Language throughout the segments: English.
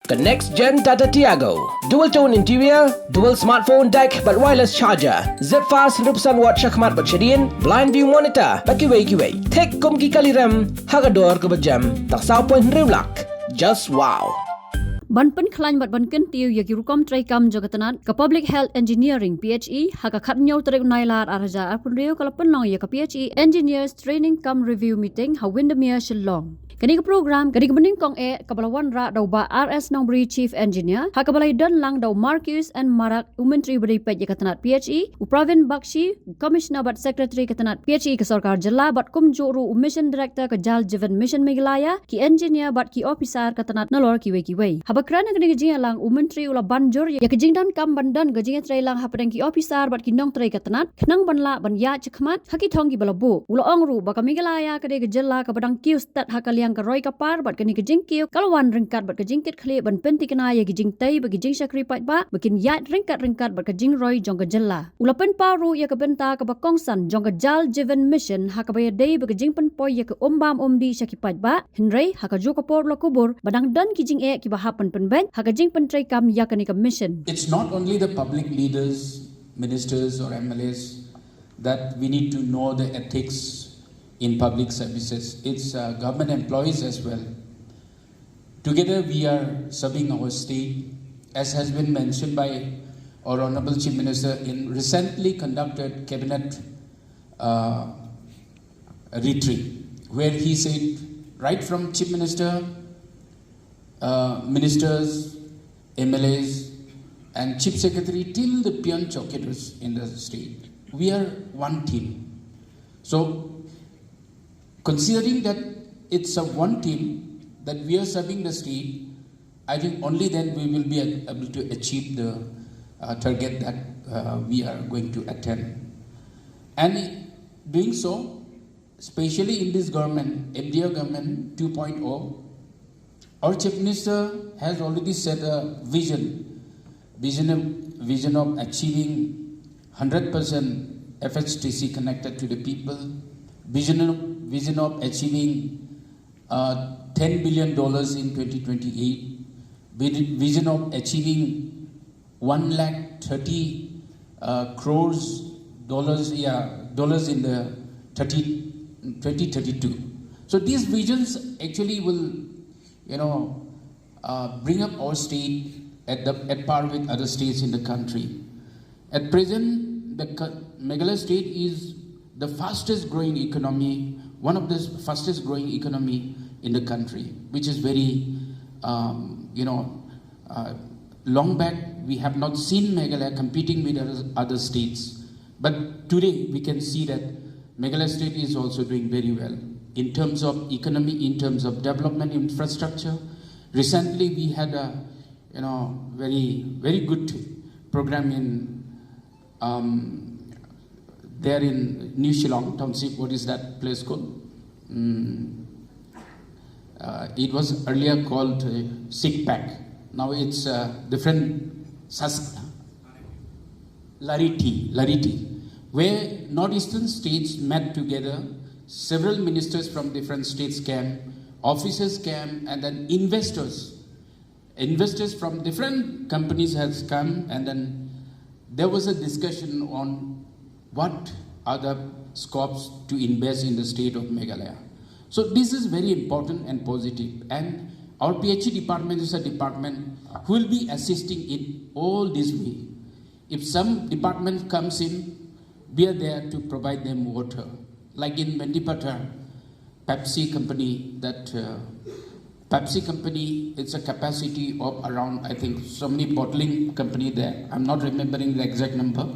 The next gen Tata Tiago. Dual tone interior, dual smartphone deck but wireless charger. Zip fast 100% watt syakmat bersyadian, blind view monitor. Bagi way. Tek kumki kali rem, hagador ke berjam. Tak saupun riulak. Just wow. Ban pen klan bat ban ken tiu ya kirukom trai kam jogatanat ka public health engineering PHE ha ka khat nyau trek nailar araja apun riu kala pen long ya ka PHE engineers training cum review meeting ha Windermere Shillong. Kani ka program kani ka bening kong ka balawan ra daw ba RS Nombri chief engineer ha ka balai dan lang daw Marcus and Marak umentri beri pej katanat PHE Upravin Bakshi commissioner bat secretary katanat PHE ka sarkar jilla bat kum juru mission director ka Jal Jivan mission Meghalaya ki engineer bat ki officer katanat nalor kiwe Habakrana kani gajing lang umentri ula banjur ya kajing dan kam bandan gajing trai lang hapadang ki officer bat ki nong trai katanat knang banla ban ya chakmat haki thong ki balabu ula ongru baka Meghalaya kade gajilla ka badang kiu stat hakaliang ka roi kapar bat kani gajing kiu kalwan ringkat bat gajing kit khli ban penti kana ya gajing tai ba gajing sakri pat ba bakin ya ringkat bat gajing roi jong gajilla ula pen paru ya ka benta ka bakong san jong Jal Jivan mission hakabaya dei ba gajing pen poi ya ka umbam umdi saki pat ba hinrei hakajo kapor la kubur badang dan kijing ki bahapan penbank hakajing pentrai kam yakani mission. It's not only the public leaders, ministers or MLAs that we need to know the ethics in public services. It's government employees as well. Together we are serving our state, as has been mentioned by our Honorable Chief Minister in recently conducted cabinet retreat, where he said right from Chief Minister, ministers, MLAs and Chief Secretary till the peon chowkidars in the state. We are one team. So considering that it's a one team that we are serving the state, I think only then we will be able to achieve the target that we are going to attain. And doing so, especially in this government, MDO government 2.0, our Chief Minister has already set a vision of achieving 100% FHTC connected to the people, vision of achieving $10 billion in 2028, vision of achieving 130 crores dollars in the 2032. So these visions actually will bring up our state at par with other states in the country. At present, the Meghalaya state is the fastest growing economy, one of the fastest growing economy in the country, which is very, long back we have not seen Meghalaya competing with other states. But today we can see that Meghalaya state is also doing very well in terms of economy, in terms of development infrastructure. Recently we had a very, very good program in there in New Shillong Township. What is that place called? It was earlier called SIGPAC. Now it's different Lariti, where northeastern states met together. Several ministers from different states came, officers came, and then investors from different companies has come, and then there was a discussion on what are the scopes to invest in the state of Meghalaya. So this is very important and positive, and our PHE department is a department who will be assisting in all this way. If some department comes in, we are there to provide them water. Like in Mendipata, Pepsi company, it's a capacity of around, I think, so many bottling company there. I'm not remembering the exact number.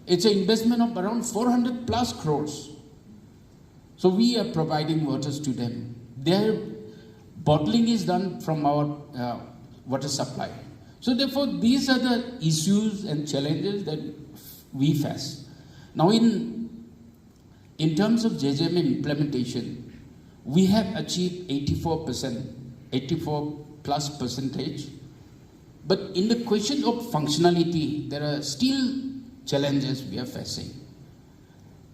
It's an investment of around 400 plus crores. So we are providing waters to them. Their bottling is done from our water supply. So therefore, these are the issues and challenges that we face. Now in terms of JJM implementation, we have achieved 84 plus percentage. But in the question of functionality, there are still challenges we are facing.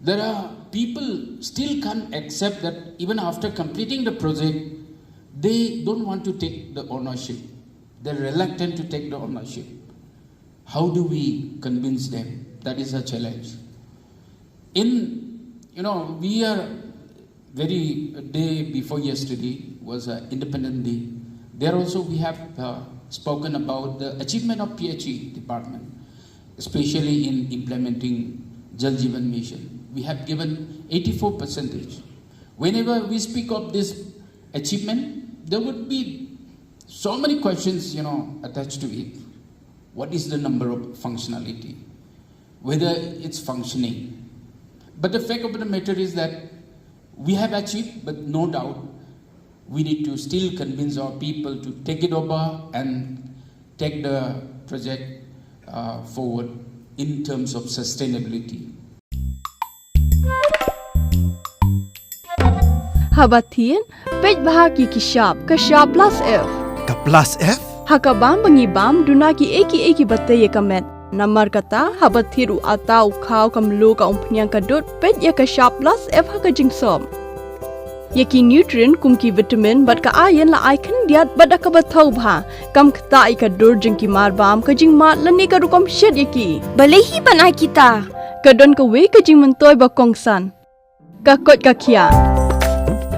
There are people still can't accept that even after completing the project, they don't want to take the ownership. they're reluctant to take the ownership. How do we convince them? That is a challenge. We are day before yesterday was Independence Day. There also we have spoken about the achievement of PHE department, especially in implementing Jal Jeevan Mission. We have given 84%. Whenever we speak of this achievement, there would be so many questions, attached to it. What is the number of functionality? Whether it's functioning. But the fact of the matter is that we have achieved, but no doubt we need to still convince our people to take it over and take the project forward in terms of sustainability. Habatin, page bahagi kishap plus F. Ka plus F? Hakabam bangibam dunaki eki batay kamet. Namar kata habathiru atau kau kamlu ka umpnyang kadut page ya kishap plus F hakajingsom. Yaki nutrient kumki vitamin bat ka ayan la icon diat bada ka bathau bha kam kta ikadur jingki marbam kajing mat lani ka rukom shed yaki. Balehi banai kita. Kadon ka we kajing mentoy ba kongsan. Ka kot ka kia.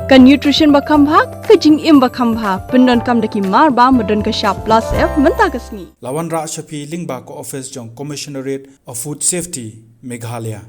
Ka nutrition ba khambha kajing im ba khambha pendon kam daki marba modon ka sharp plus F menta kasni. Lawan Ra Shafi Lingba ko office jong Commissionerate of Food Safety Meghalaya.